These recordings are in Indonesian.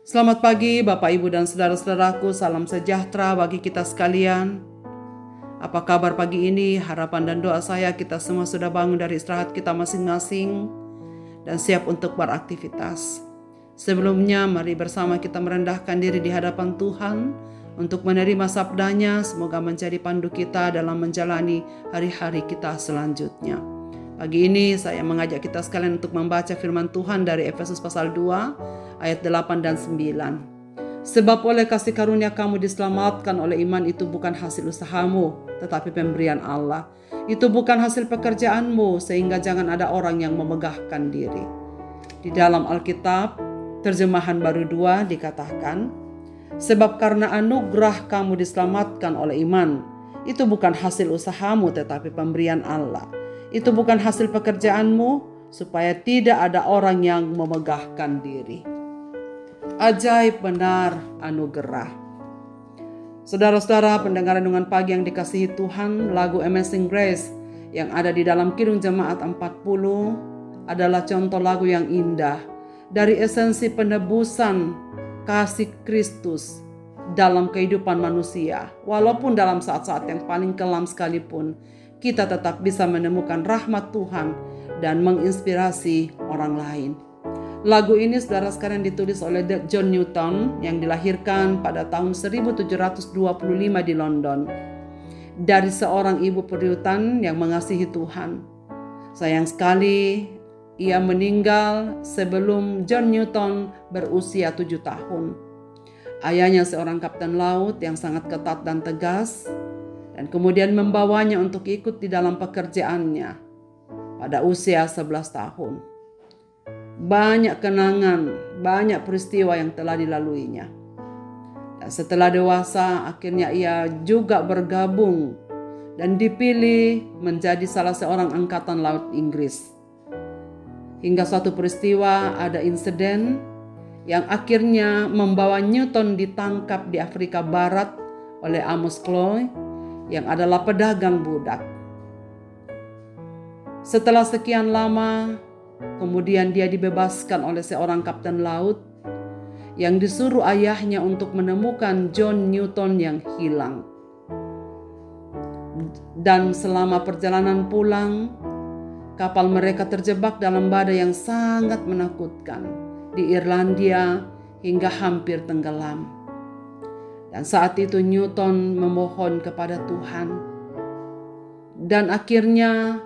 Selamat pagi Bapak Ibu dan saudara-saudaraku, salam sejahtera bagi kita sekalian. Apa kabar pagi ini? Harapan dan doa saya kita semua sudah bangun dari istirahat kita masing-masing dan siap untuk beraktivitas. Sebelumnya mari bersama kita merendahkan diri di hadapan Tuhan untuk menerima sabdanya, semoga menjadi pandu kita dalam menjalani hari-hari kita selanjutnya. Pagi ini saya mengajak kita sekalian untuk membaca firman Tuhan dari Efesus pasal 2 ayat 8 dan 9. Sebab oleh kasih karunia kamu diselamatkan oleh iman, itu bukan hasil usahamu, tetapi pemberian Allah. Itu bukan hasil pekerjaanmu, sehingga jangan ada orang yang memegahkan diri. Di dalam Alkitab, terjemahan baru 2 dikatakan, sebab karena anugerah kamu diselamatkan oleh iman, itu bukan hasil usahamu, tetapi pemberian Allah. Itu bukan hasil pekerjaanmu, supaya tidak ada orang yang memegahkan diri. Ajaib benar anugerah. Saudara-saudara pendengar renungan pagi yang dikasihi Tuhan, lagu Amazing Grace yang ada di dalam Kidung Jemaat 40 adalah contoh lagu yang indah dari esensi penebusan kasih Kristus dalam kehidupan manusia. Walaupun dalam saat-saat yang paling kelam sekalipun, kita tetap bisa menemukan rahmat Tuhan dan menginspirasi orang lain. Lagu ini saudara sekalian ditulis oleh John Newton yang dilahirkan pada tahun 1725 di London. Dari seorang ibu periutan yang mengasihi Tuhan. Sayang sekali ia meninggal sebelum John Newton berusia 7 tahun. Ayahnya seorang kapten laut yang sangat ketat dan tegas, dan kemudian membawanya untuk ikut di dalam pekerjaannya pada usia 11 tahun. Banyak kenangan, banyak peristiwa yang telah dilaluinya. Dan setelah dewasa, akhirnya ia juga bergabung dan dipilih menjadi salah seorang angkatan laut Inggris. Hingga suatu peristiwa, ada insiden yang akhirnya membawa Newton ditangkap di Afrika Barat oleh Amos Chloe yang adalah pedagang budak. Setelah sekian lama, kemudian dia dibebaskan oleh seorang kapten laut yang disuruh ayahnya untuk menemukan John Newton yang hilang. Dan selama perjalanan pulang, kapal mereka terjebak dalam badai yang sangat menakutkan di Irlandia hingga hampir tenggelam. Dan saat itu Newton memohon kepada Tuhan. Dan akhirnya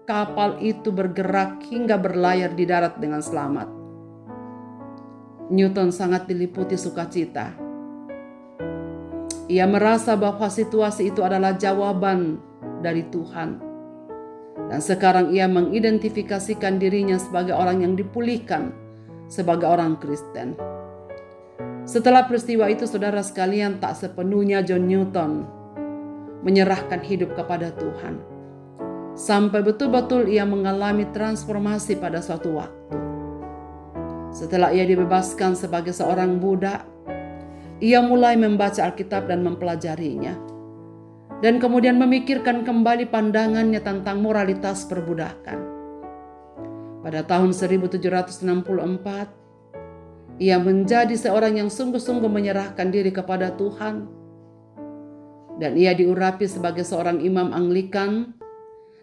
kapal itu bergerak hingga berlayar di darat dengan selamat. Newton sangat diliputi sukacita. Ia merasa bahwa situasi itu adalah jawaban dari Tuhan. Dan sekarang ia mengidentifikasikan dirinya sebagai orang yang dipulihkan, sebagai orang Kristen. Setelah peristiwa itu, saudara sekalian, tak sepenuhnya John Newton menyerahkan hidup kepada Tuhan. Sampai betul-betul ia mengalami transformasi pada suatu waktu. Setelah ia dibebaskan sebagai seorang budak, ia mulai membaca Alkitab dan mempelajarinya. Dan kemudian memikirkan kembali pandangannya tentang moralitas perbudakan. Pada tahun 1764, ia menjadi seorang yang sungguh-sungguh menyerahkan diri kepada Tuhan. Dan ia diurapi sebagai seorang imam Anglikan.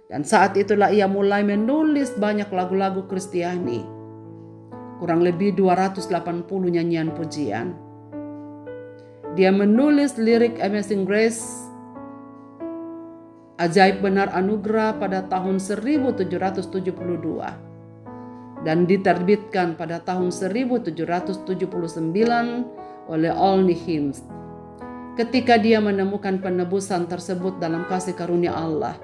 Dan saat itulah ia mulai menulis banyak lagu-lagu Kristiani. Kurang lebih 280 nyanyian pujian. Dia menulis lirik Amazing Grace, Ajaib Benar Anugerah, pada tahun 1772. Dan diterbitkan pada tahun 1779 oleh Olney Hymns. Ketika dia menemukan penebusan tersebut dalam kasih karunia Allah,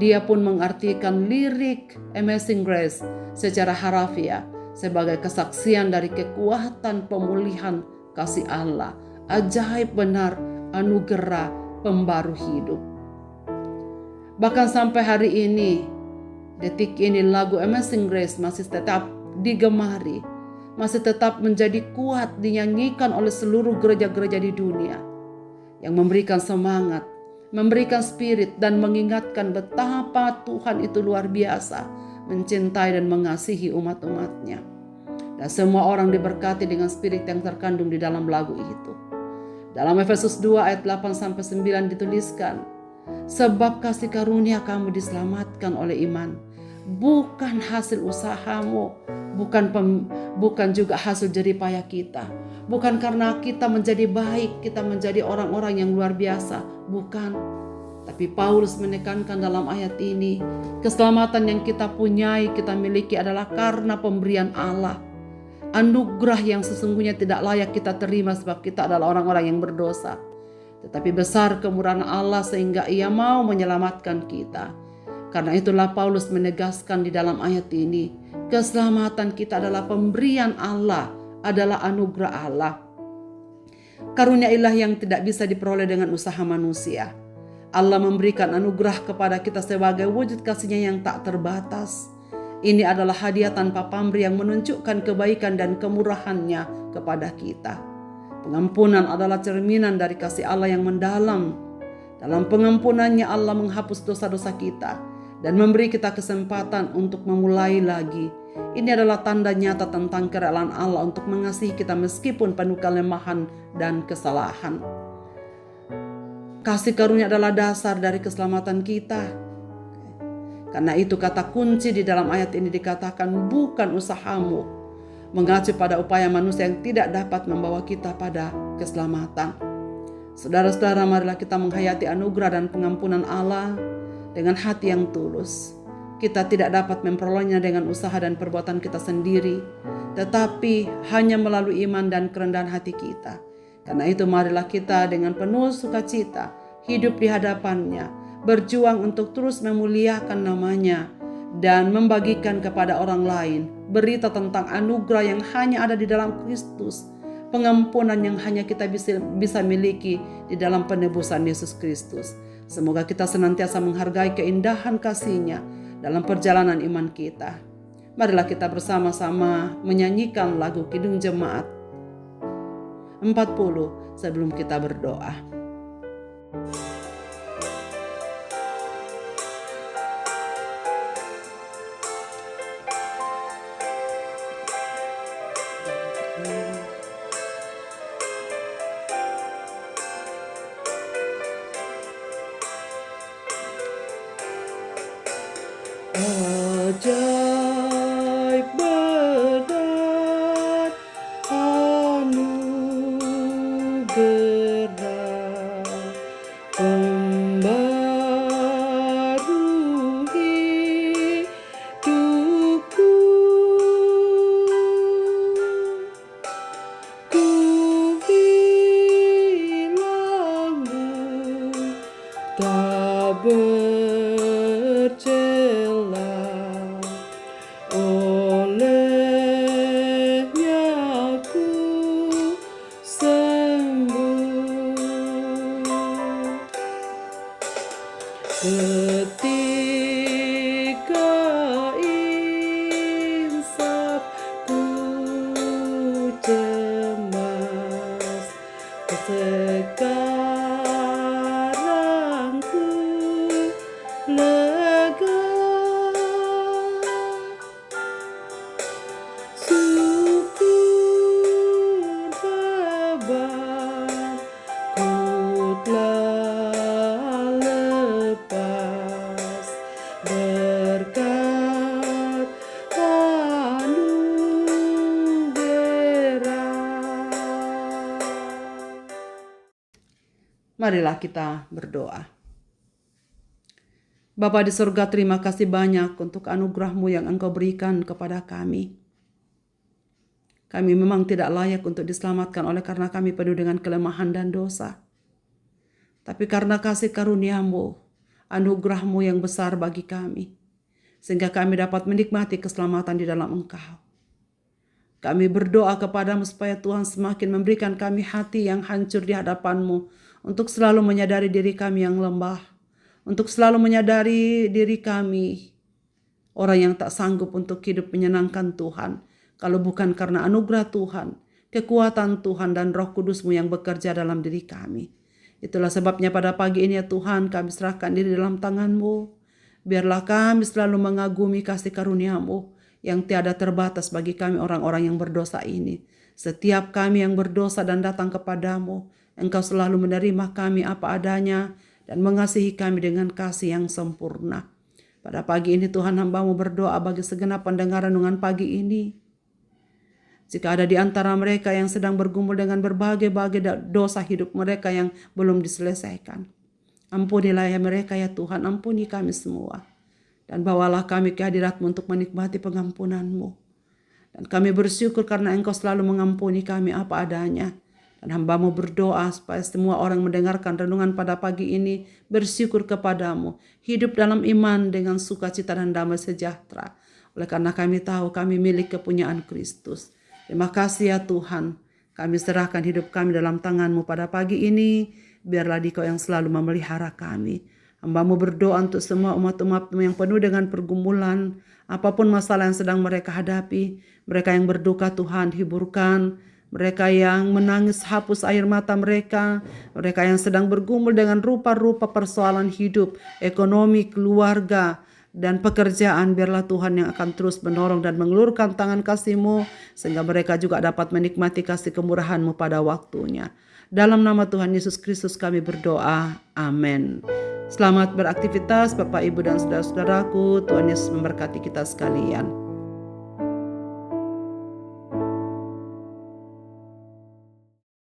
dia pun mengartikan lirik Amazing Grace secara harafiah sebagai kesaksian dari kekuatan pemulihan kasih Allah, ajaib benar anugerah pembaru hidup. Bahkan sampai hari ini, detik ini lagu Amazing Grace masih tetap digemari, masih tetap menjadi kuat dinyanyikan oleh seluruh gereja-gereja di dunia, yang memberikan semangat, memberikan spirit, dan mengingatkan betapa Tuhan itu luar biasa mencintai dan mengasihi umat-umatnya. Dan semua orang diberkati dengan spirit yang terkandung di dalam lagu itu. Dalam Efesus 2 ayat 8-9 dituliskan, sebab kasih karunia kamu diselamatkan oleh iman, bukan hasil usahamu, bukan juga hasil jeripayah kita, bukan karena kita menjadi baik, kita menjadi orang-orang yang luar biasa, bukan. Tapi Paulus menekankan dalam ayat ini, keselamatan yang kita punyai, kita miliki adalah karena pemberian Allah. Anugerah yang sesungguhnya tidak layak kita terima sebab kita adalah orang-orang yang berdosa. Tetapi besar kemurahan Allah sehingga Ia mau menyelamatkan kita. Karena itulah Paulus menegaskan di dalam ayat ini, keselamatan kita adalah pemberian Allah, adalah anugerah Allah. Karunia ilahi yang tidak bisa diperoleh dengan usaha manusia. Allah memberikan anugerah kepada kita sebagai wujud kasih-Nya yang tak terbatas. Ini adalah hadiah tanpa pamrih yang menunjukkan kebaikan dan kemurahan-Nya kepada kita. Pengampunan adalah cerminan dari kasih Allah yang mendalam. Dalam pengampunan-Nya Allah menghapus dosa-dosa kita dan memberi kita kesempatan untuk memulai lagi. Ini adalah tanda nyata tentang kerelaan Allah untuk mengasihi kita meskipun penuh kelemahan dan kesalahan. Kasih karunia adalah dasar dari keselamatan kita. Karena itu kata kunci di dalam ayat ini dikatakan bukan usahamu, mengacu pada upaya manusia yang tidak dapat membawa kita pada keselamatan. Saudara-saudara, marilah kita menghayati anugerah dan pengampunan Allah dengan hati yang tulus. Kita tidak dapat memperolehnya dengan usaha dan perbuatan kita sendiri, tetapi hanya melalui iman dan kerendahan hati kita. Karena itu marilah kita dengan penuh sukacita hidup di hadapan-Nya, berjuang untuk terus memuliakan nama-Nya dan membagikan kepada orang lain berita tentang anugerah yang hanya ada di dalam Kristus, pengampunan yang hanya kita bisa miliki di dalam penebusan Yesus Kristus. Semoga kita senantiasa menghargai keindahan kasih-Nya dalam perjalanan iman kita. Marilah kita bersama-sama menyanyikan lagu Kidung Jemaat 40 sebelum kita berdoa. Ajaib benar anugerah pembaru hidupku, ku hilangmu tak bercela. Olehnya ku sembuh. Ketika insafku cemas, sekarang ku lega. Marilah kita berdoa. Bapa di surga, terima kasih banyak untuk anugerah-Mu yang Engkau berikan kepada kami. Kami memang tidak layak untuk diselamatkan oleh karena kami penuh dengan kelemahan dan dosa. Tapi karena kasih karunia-Mu, anugerah-Mu yang besar bagi kami, sehingga kami dapat menikmati keselamatan di dalam Engkau. Kami berdoa kepada-Mu supaya Tuhan semakin memberikan kami hati yang hancur di hadapan-Mu, untuk selalu menyadari diri kami yang lemah, untuk selalu menyadari diri kami orang yang tak sanggup untuk hidup menyenangkan Tuhan, kalau bukan karena anugerah Tuhan, kekuatan Tuhan dan Roh Kudus-Mu yang bekerja dalam diri kami. Itulah sebabnya pada pagi ini ya Tuhan, kami serahkan diri dalam tangan-Mu. Biarlah kami selalu mengagumi kasih karunia-Mu yang tiada terbatas bagi kami orang-orang yang berdosa ini. Setiap kami yang berdosa dan datang kepadamu, Engkau selalu menerima kami apa adanya dan mengasihi kami dengan kasih yang sempurna. Pada pagi ini Tuhan, hamba-Mu berdoa bagi segenap pendengar renungan pagi ini. Jika ada di antara mereka yang sedang bergumul dengan berbagai-bagai dosa hidup mereka yang belum diselesaikan, ampunilah ya mereka ya Tuhan, ampuni kami semua. Dan bawalah kami ke hadirat-Mu untuk menikmati pengampunan-Mu. Dan kami bersyukur karena Engkau selalu mengampuni kami apa adanya. Dan hamba-Mu berdoa supaya semua orang mendengarkan renungan pada pagi ini bersyukur kepadamu. Hidup dalam iman dengan sukacita dan damai sejahtera. Oleh karena kami tahu kami milik kepunyaan Kristus. Terima kasih ya Tuhan. Kami serahkan hidup kami dalam tangan-Mu pada pagi ini. Biarlah Dikau yang selalu memelihara kami. Hamba-Mu berdoa untuk semua umat-umat-Mu yang penuh dengan pergumulan, apapun masalah yang sedang mereka hadapi. Mereka yang berduka Tuhan hiburkan, mereka yang menangis hapus air mata mereka, mereka yang sedang bergumul dengan rupa-rupa persoalan hidup, ekonomi, keluarga, dan pekerjaan. Biarlah Tuhan yang akan terus menolong dan mengelurkan tangan kasih-Mu, sehingga mereka juga dapat menikmati kasih kemurahan-Mu pada waktunya. Dalam nama Tuhan Yesus Kristus kami berdoa, amin. Selamat beraktivitas Bapak, Ibu, dan saudara-saudaraku. Tuhan Yesus memberkati kita sekalian.